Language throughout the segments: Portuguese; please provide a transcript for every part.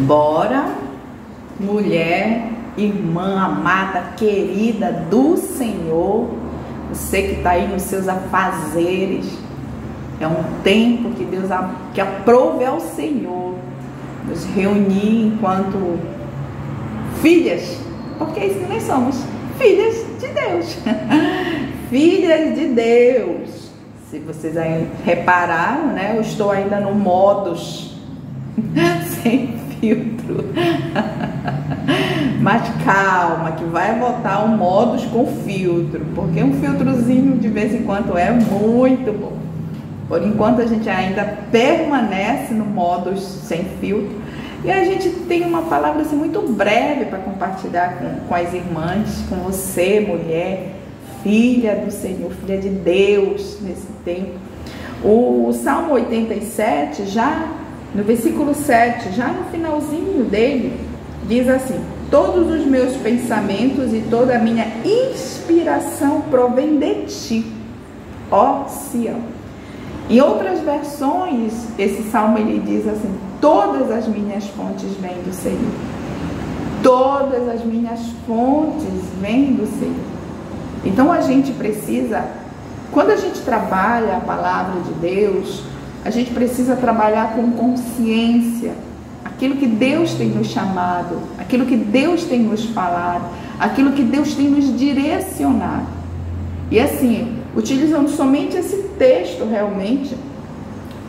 Bora, mulher, irmã amada, querida do Senhor, você que está aí nos seus afazeres, é um tempo que Deus que aprove ao Senhor nos reunir enquanto filhas, porque é isso que nós somos, filhas de Deus, filhas de Deus. Se vocês aí repararam, né, eu estou ainda no modus sem filtro, mas calma que vai voltar o modus com filtro, porque um filtrozinho de vez em quando é muito bom. Por enquanto a gente ainda permanece no modus sem filtro, e a gente tem uma palavra assim muito breve para compartilhar com as irmãs, com você, mulher, filha do Senhor, filha de Deus nesse tempo. O Salmo 87, já no versículo 7, já no finalzinho dele, diz assim: todos os meus pensamentos e toda a minha inspiração provém de ti, ó Sião. Em outras versões, esse salmo ele diz assim: todas as minhas fontes vêm do Senhor. Todas as minhas fontes vêm do Senhor. Então a gente precisa, quando a gente trabalha a palavra de Deus, a gente precisa trabalhar com consciência aquilo que Deus tem nos chamado, aquilo que Deus tem nos falado, aquilo que Deus tem nos direcionado. E assim, utilizando somente esse texto, realmente,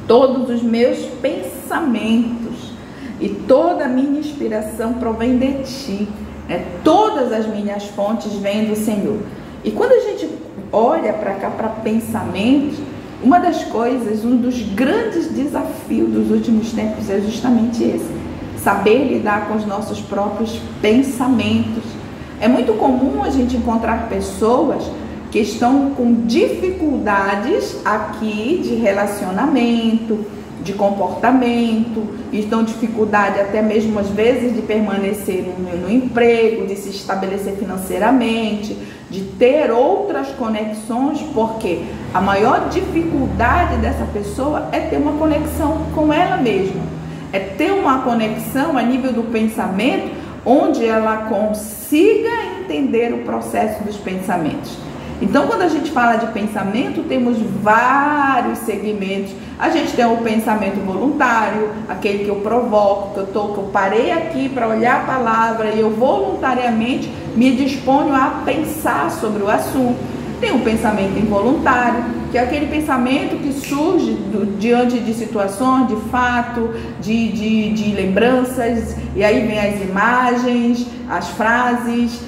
todos os meus pensamentos e toda a minha inspiração provém de ti, né? Todas as minhas fontes vêm do Senhor. E quando a gente olha para cá, para pensamentos, uma das coisas, um dos grandes desafios dos últimos tempos é justamente esse: saber lidar com os nossos próprios pensamentos. É muito comum a gente encontrar pessoas que estão com dificuldades aqui de relacionamento, de comportamento, estão dificuldade até mesmo às vezes de permanecer no emprego, de se estabelecer financeiramente, de ter outras conexões, porque a maior dificuldade dessa pessoa é ter uma conexão com ela mesma, é ter uma conexão a nível do pensamento, onde ela consiga entender o processo dos pensamentos. Então, quando a gente fala de pensamento, temos vários segmentos. A gente tem o pensamento voluntário, aquele que eu provoco, que eu parei aqui para olhar a palavra e eu voluntariamente me disponho a pensar sobre o assunto. Tem o pensamento involuntário, que é aquele pensamento que surge diante de situações, de fato, de lembranças, e aí vem as imagens, as frases,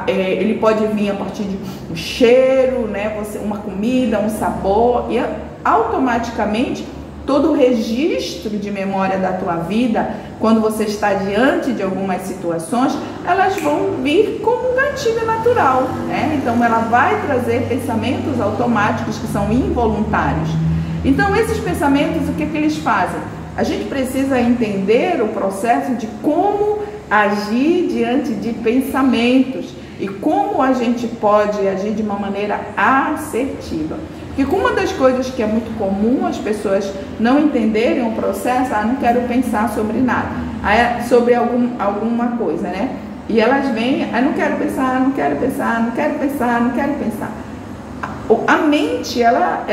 ele pode vir a partir de um cheiro, né, uma comida, um sabor, e automaticamente todo o registro de memória da tua vida, quando você está diante de algumas situações, elas vão vir como um gatilho natural, né? Então ela vai trazer pensamentos automáticos que são involuntários. Então esses pensamentos, o que eles fazem? A gente precisa entender o processo de como agir diante de pensamentos e como a gente pode agir de uma maneira assertiva. Porque uma das coisas que é muito comum as pessoas não entenderem o processo, não quero pensar sobre nada, sobre alguma coisa, né? E elas vêm, não quero pensar, não quero pensar, não quero pensar, não quero pensar. A mente, ela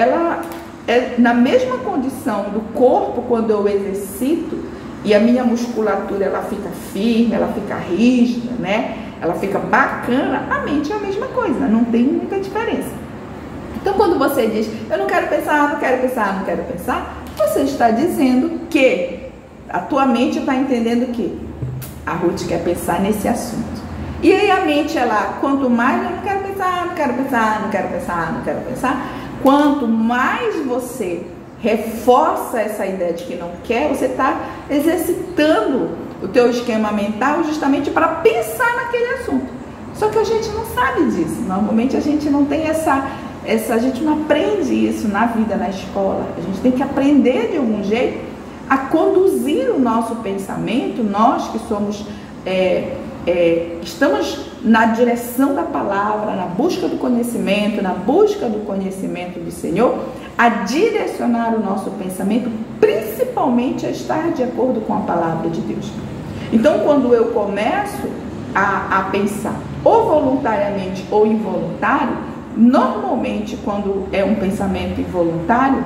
é na mesma condição do corpo quando eu exercito, e a minha musculatura ela fica firme, ela fica rígida, né? Ela fica bacana. A mente é a mesma coisa, não tem muita diferença. Então, quando você diz, eu não quero pensar, não quero pensar, não quero pensar, você está dizendo que a tua mente está entendendo que a Ruth quer pensar nesse assunto. E aí a mente, quanto mais eu não quero pensar, não quero pensar, não quero pensar, não quero pensar, quanto mais você reforça essa ideia de que não quer, você está exercitando o teu esquema mental justamente para pensar naquele assunto. Só que a gente não sabe disso. Normalmente a gente não tem a gente não aprende isso na vida, na escola. A gente tem que aprender de algum jeito a conduzir o nosso pensamento. Nós que somos estamos na direção da palavra, na busca do conhecimento do Senhor, a direcionar o nosso pensamento principalmente a estar de acordo com a palavra de Deus. Então, quando eu começo a pensar, ou voluntariamente ou involuntário, normalmente quando é um pensamento involuntário,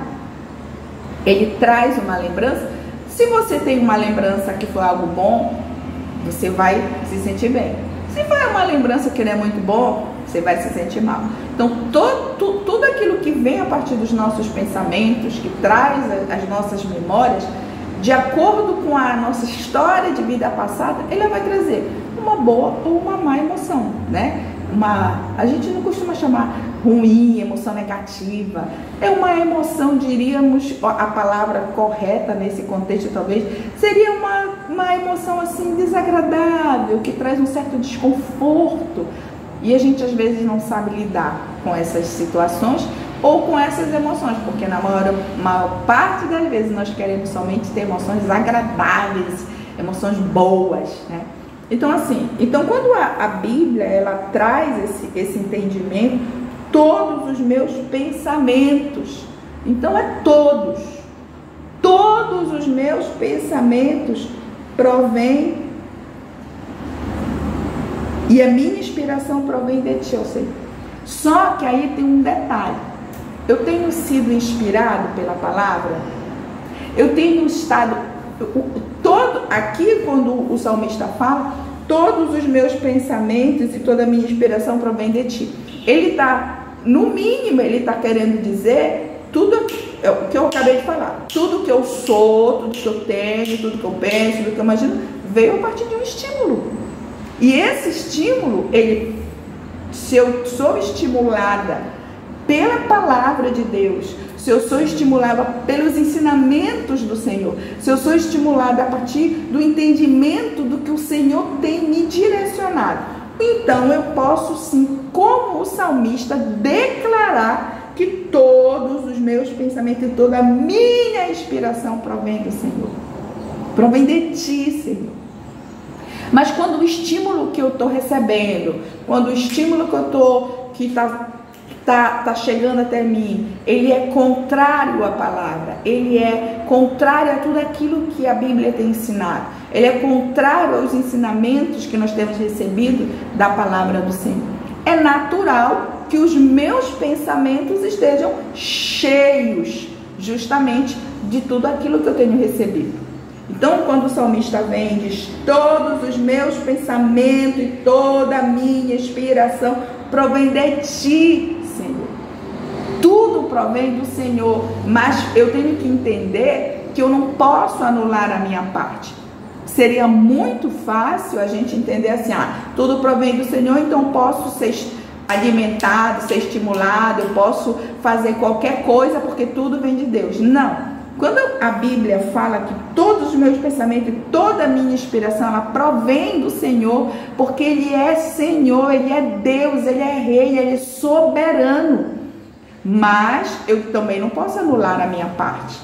ele traz uma lembrança. Se você tem uma lembrança que foi algo bom, você vai se sentir bem. Se for uma lembrança que não é muito bom, você vai se sentir mal. Então, tudo aquilo que vem a partir dos nossos pensamentos, que traz as nossas memórias, de acordo com a nossa história de vida passada, ele vai trazer uma boa ou uma má emoção, né? A gente não costuma chamar ruim, emoção negativa. É uma emoção, diríamos, a palavra correta nesse contexto talvez, seria uma emoção assim desagradável, que traz um certo desconforto. E a gente às vezes não sabe lidar com essas situações ou com essas emoções, porque na maior parte das vezes nós queremos somente ter emoções agradáveis, emoções boas, né? Então assim, quando a Bíblia ela traz esse entendimento, todos os meus pensamentos, então é todos os meus pensamentos provêm, e a minha inspiração provém de Ti, ó Senhor. Só que aí tem um detalhe: eu tenho sido inspirado pela palavra, eu tenho estado aqui quando o salmista fala, todos os meus pensamentos e toda a minha inspiração provém de Ti. Ele está, no mínimo, ele está querendo dizer tudo o que eu acabei de falar. Tudo que eu sou, tudo que eu tenho, tudo que eu penso, tudo que eu imagino, veio a partir de um estímulo. E esse estímulo, se eu sou estimulada pela palavra de Deus, se eu sou estimulada pelos ensinamentos do Senhor, se eu sou estimulada a partir do entendimento do que o Senhor tem me direcionado, então eu posso sim, como o salmista, declarar que todos os meus pensamentos e toda a minha inspiração provém do Senhor, provém de Ti, Senhor. Mas quando o estímulo que eu estou recebendo, quando o estímulo que está chegando até mim, ele é contrário à palavra, ele é contrário a tudo aquilo que a Bíblia tem ensinado, ele é contrário aos ensinamentos que nós temos recebido da palavra do Senhor, é natural que os meus pensamentos estejam cheios justamente de tudo aquilo que eu tenho recebido. Então, quando o salmista vem e diz: todos os meus pensamentos e toda a minha inspiração provém de Ti, Senhor. Tudo provém do Senhor, mas eu tenho que entender que eu não posso anular a minha parte. Seria muito fácil a gente entender assim: tudo provém do Senhor, então posso ser alimentado, ser estimulado, eu posso fazer qualquer coisa porque tudo vem de Deus. Não. Quando a Bíblia fala que todos os meus pensamentos e toda a minha inspiração, ela provém do Senhor, porque Ele é Senhor, Ele é Deus, Ele é Rei, Ele é soberano. Mas eu também não posso anular a minha parte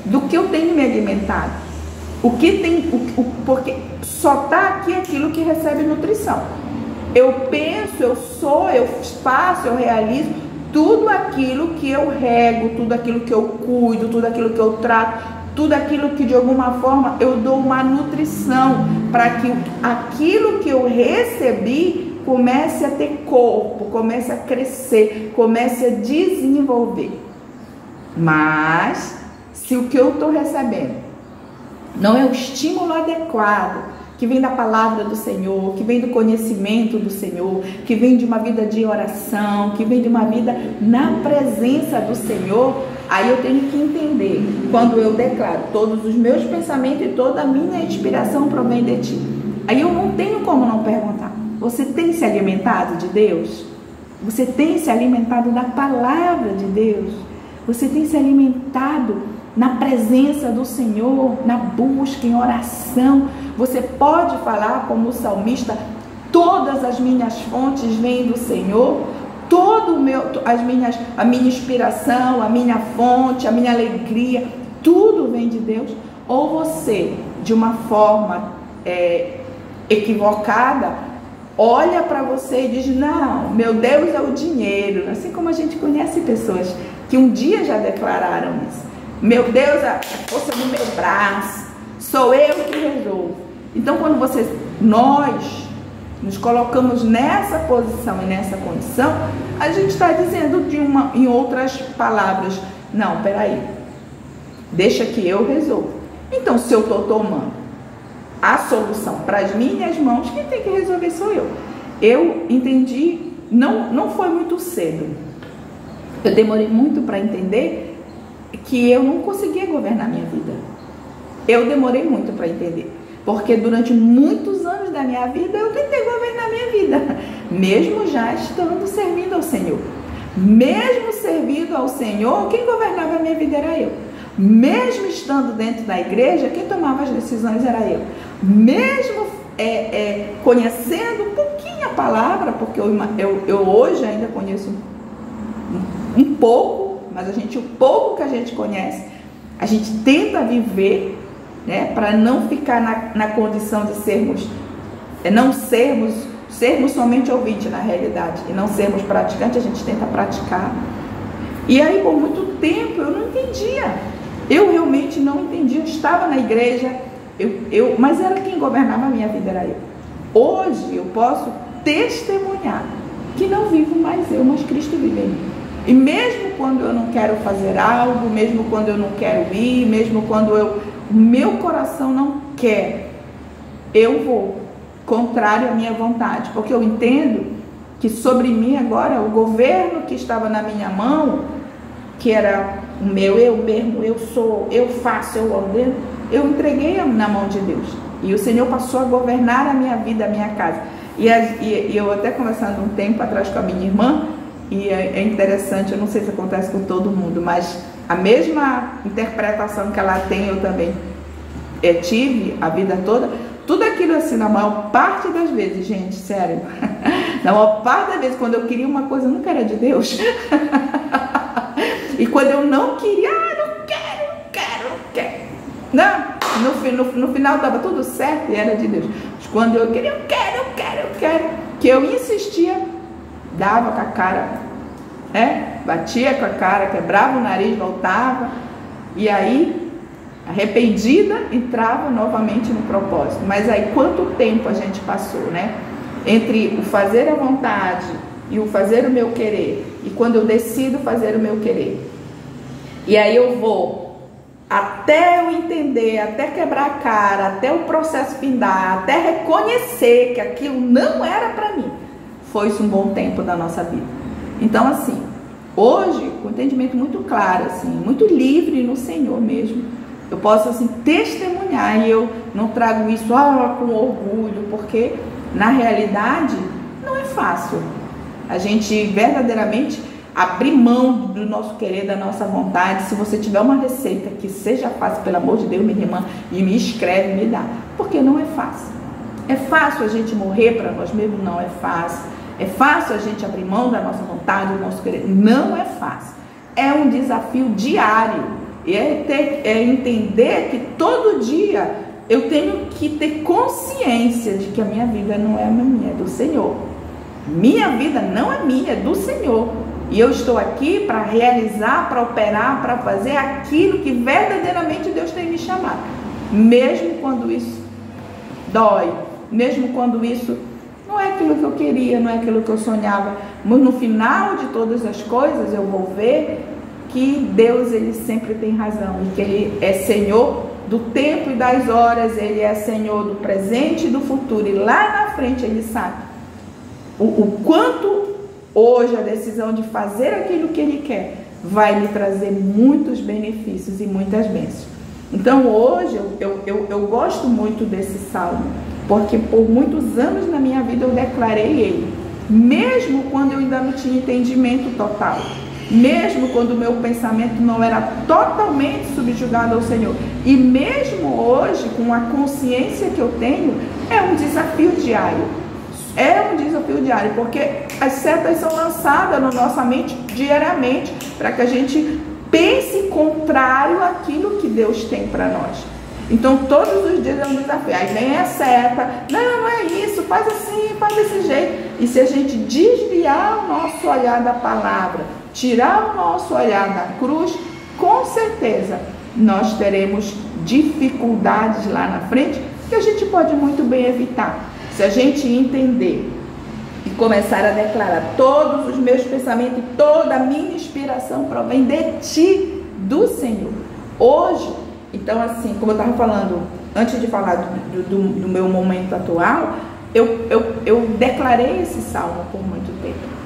do que eu tenho me alimentado. Porque só está aqui aquilo que recebe nutrição. Eu penso, eu sou, eu faço, eu realizo tudo aquilo que eu rego, tudo aquilo que eu cuido, tudo aquilo que eu trato, tudo aquilo que de alguma forma eu dou uma nutrição para que aquilo que eu recebi comece a ter corpo, comece a crescer, comece a desenvolver. Mas se o que eu estou recebendo não é o estímulo adequado, que vem da palavra do Senhor, que vem do conhecimento do Senhor, que vem de uma vida de oração, que vem de uma vida na presença do Senhor, aí eu tenho que entender, quando eu declaro todos os meus pensamentos e toda a minha inspiração provém de Ti, aí eu não tenho como não perguntar: você tem se alimentado de Deus? Você tem se alimentado da palavra de Deus? Você tem se alimentado na presença do Senhor, na busca, em oração? Você pode falar como o salmista: todas as minhas fontes vêm do Senhor, a minha inspiração, a minha fonte, a minha alegria, tudo vem de Deus? Ou você, de uma forma equivocada, olha para você e diz: não, meu Deus é o dinheiro? Assim como a gente conhece pessoas que um dia já declararam isso. Meu Deus, a força do meu braço, sou eu que resolvo. Então, quando nós nos colocamos nessa posição e nessa condição, a gente está dizendo em outras palavras, não, peraí, deixa que eu resolvo. Então, se eu estou tomando a solução para as minhas mãos, quem tem que resolver sou eu. Eu entendi, não foi muito cedo. Eu demorei muito para entender que eu não conseguia governar minha vida. Eu demorei muito para entender. Porque durante muitos anos da minha vida, eu tentei governar minha vida. Mesmo já estando servindo ao Senhor. Mesmo servindo ao Senhor, quem governava a minha vida era eu. Mesmo estando dentro da igreja, quem tomava as decisões era eu. Mesmo conhecendo um pouquinho a palavra, porque eu hoje ainda conheço um pouco, mas o pouco que a gente conhece, a gente tenta viver, né, para não ficar na condição de sermos somente ouvintes na realidade, e não sermos praticantes, a gente tenta praticar. E aí, por muito tempo, eu não entendia. Eu realmente não entendia. Eu estava na igreja, mas era quem governava a minha vida, era eu. Hoje eu posso testemunhar que não vivo mais eu, mas Cristo vive em mim. E mesmo quando eu não quero fazer algo, mesmo quando eu não quero ir, mesmo quando o meu coração não quer, eu vou, contrário à minha vontade, porque eu entendo que sobre mim agora, o governo que estava na minha mão, que era o meu, eu mesmo, eu sou, eu faço, eu ordeno, eu entreguei na mão de Deus. E o Senhor passou a governar a minha vida, a minha casa. E eu até conversando um tempo atrás com a minha irmã, e é interessante, eu não sei se acontece com todo mundo, mas a mesma interpretação que ela tem, eu também tive a vida toda. Tudo aquilo assim, na maior parte das vezes, gente, sério, na maior parte das vezes, quando eu queria uma coisa, nunca era de Deus. E quando eu não queria, não quero. Não, no final dava tudo certo e era de Deus. Mas quando eu queria, eu quero, que eu insistia, dava com a cara, batia com a cara, quebrava o nariz, voltava, e aí, arrependida, entrava novamente no propósito. Mas aí, quanto tempo a gente passou, né? Entre o fazer a vontade e o fazer o meu querer, e quando eu decido fazer o meu querer, e aí eu vou até eu entender, até quebrar a cara, até o processo findar, até reconhecer que aquilo não era para mim, foi-se um bom tempo da nossa vida. Então, assim, hoje, com um entendimento muito claro, assim, muito livre no Senhor mesmo, eu posso, assim, testemunhar, e eu não trago isso com orgulho, porque, na realidade, não é fácil a gente verdadeiramente abrir mão do nosso querer, da nossa vontade. Se você tiver uma receita que seja fácil, pelo amor de Deus, minha irmã, e me escreve, me dá, porque não é fácil. É fácil a gente morrer para nós mesmos? Não é fácil. É fácil a gente abrir mão da nossa vontade, do nosso querer? Não é fácil. É um desafio diário. E é entender que todo dia eu tenho que ter consciência de que a minha vida não é minha, é do Senhor. Minha vida não é minha, é do Senhor. E eu estou aqui para realizar, para operar, para fazer aquilo que verdadeiramente Deus tem me chamado. Mesmo quando isso dói, mesmo quando isso não é aquilo que eu queria, não é aquilo que eu sonhava. Mas no final de todas as coisas eu vou ver que Deus, Ele sempre tem razão. E que Ele é Senhor do tempo e das horas. Ele é Senhor do presente e do futuro. E lá na frente Ele sabe o quanto hoje a decisão de fazer aquilo que Ele quer vai lhe trazer muitos benefícios e muitas bênçãos. Então hoje eu gosto muito desse salmo, porque por muitos anos na minha vida eu declarei ele, mesmo quando eu ainda não tinha entendimento total, mesmo quando o meu pensamento não era totalmente subjugado ao Senhor, e mesmo hoje com a consciência que eu tenho, é um desafio diário. É um desafio diário, porque as setas são lançadas na nossa mente diariamente, para que a gente pense contrário àquilo que Deus tem para nós. Então todos os dias é um desafio. Aí vem a seta, não é isso, faz assim, faz desse jeito. E se a gente desviar o nosso olhar da palavra, tirar o nosso olhar da cruz, com certeza nós teremos dificuldades lá na frente que a gente pode muito bem evitar. Se a gente entender e começar a declarar: todos os meus pensamentos e toda a minha inspiração provém de ti, do Senhor. Hoje, então assim, como eu estava falando, antes de falar do meu momento atual, eu declarei esse salmo por muito tempo.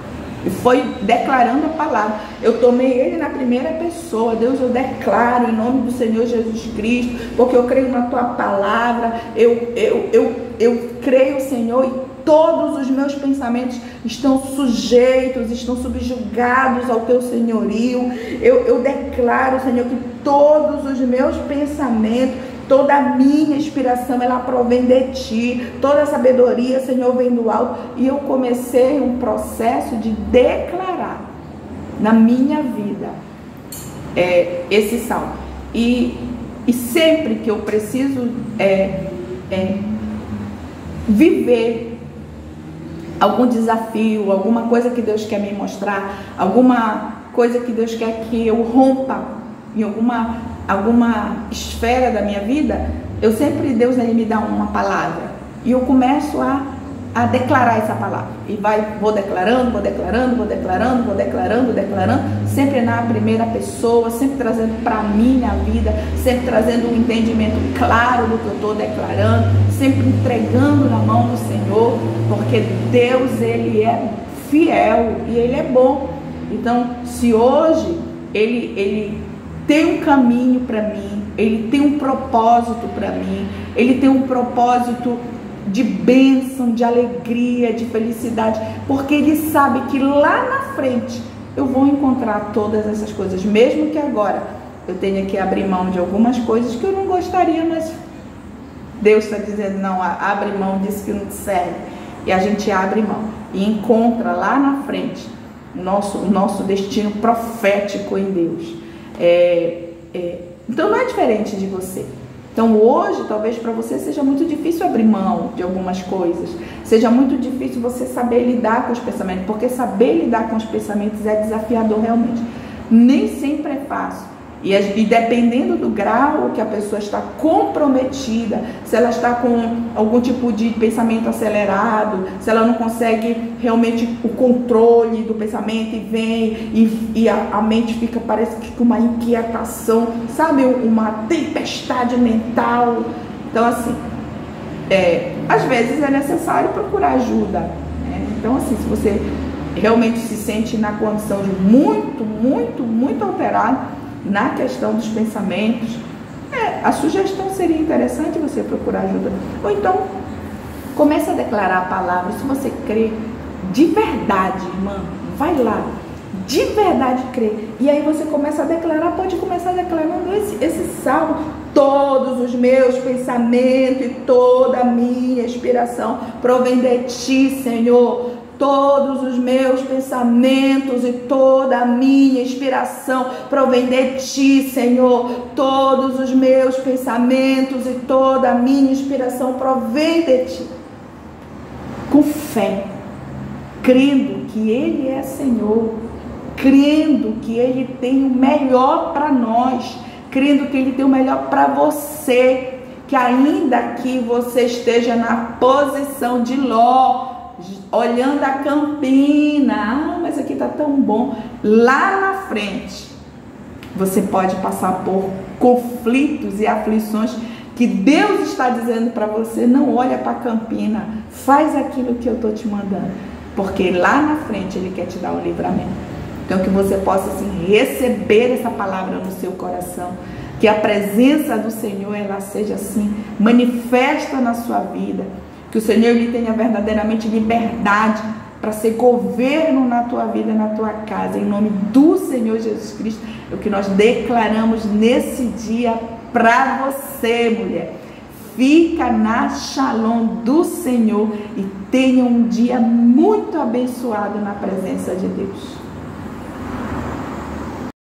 E foi declarando a palavra. Eu tomei ele na primeira pessoa. Deus, eu declaro em nome do Senhor Jesus Cristo, porque eu creio na tua palavra. Eu creio, Senhor, e todos os meus pensamentos estão sujeitos, estão subjugados ao teu senhorio. Eu declaro, Senhor, que todos os meus pensamentos, toda a minha inspiração, ela provém de ti. Toda a sabedoria, Senhor, vem do alto. E eu comecei um processo de declarar na minha vida esse salmo. E sempre que eu preciso viver algum desafio, alguma coisa que Deus quer me mostrar, alguma coisa que Deus quer que eu rompa em alguma esfera da minha vida, Deus ele me dá uma palavra e eu começo a declarar essa palavra e vou declarando, sempre na primeira pessoa, sempre trazendo para mim a vida, sempre trazendo um entendimento claro do que eu estou declarando, sempre entregando na mão do Senhor, porque Deus ele é fiel e ele é bom. Então, se hoje ele tem um caminho para mim, ele tem um propósito para mim, ele tem um propósito de bênção, de alegria, de felicidade, porque ele sabe que lá na frente eu vou encontrar todas essas coisas, mesmo que agora eu tenha que abrir mão de algumas coisas que eu não gostaria, mas Deus está dizendo: não, abre mão disso que não te serve, e a gente abre mão e encontra lá na frente o nosso destino profético em Deus. Então não é diferente de você. Então hoje talvez para você seja muito difícil abrir mão de algumas coisas, seja muito difícil você saber lidar com os pensamentos, porque saber lidar com os pensamentos é desafiador realmente, nem sempre é fácil. E dependendo do grau que a pessoa está comprometida, se ela está com algum tipo de pensamento acelerado, se ela não consegue realmente o controle do pensamento e vem e a mente fica, parece que com uma inquietação, sabe, uma tempestade mental. Então assim, às vezes é necessário procurar ajuda, né? Então assim, se você realmente se sente na condição de muito alterado na questão dos pensamentos, a sugestão seria interessante você procurar ajuda. Ou então, comece a declarar a palavra. Se você crê de verdade, irmã, vai lá, de verdade crê. E aí você começa a declarar, pode começar declarando esse salmo: todos os meus pensamentos e toda a minha inspiração provém de ti, Senhor. Todos os meus pensamentos e toda a minha inspiração provém de ti, Senhor. Todos os meus pensamentos e toda a minha inspiração provém de ti. Com fé, crendo que Ele é Senhor, crendo que Ele tem o melhor para nós, crendo que Ele tem o melhor para você, que ainda que você esteja na posição de Ló, olhando a campina, mas aqui tá tão bom, lá na frente você pode passar por conflitos e aflições que Deus está dizendo para você: não olha para a campina, faz aquilo que eu tô te mandando, porque lá na frente Ele quer te dar o livramento. Então que você possa assim receber essa palavra no seu coração, que a presença do Senhor ela seja assim manifesta na sua vida, que o Senhor ele tenha verdadeiramente liberdade para ser governo na tua vida, na tua casa, em nome do Senhor Jesus Cristo. É o que nós declaramos nesse dia para você, mulher. Fica na Shalom do Senhor e tenha um dia muito abençoado na presença de Deus.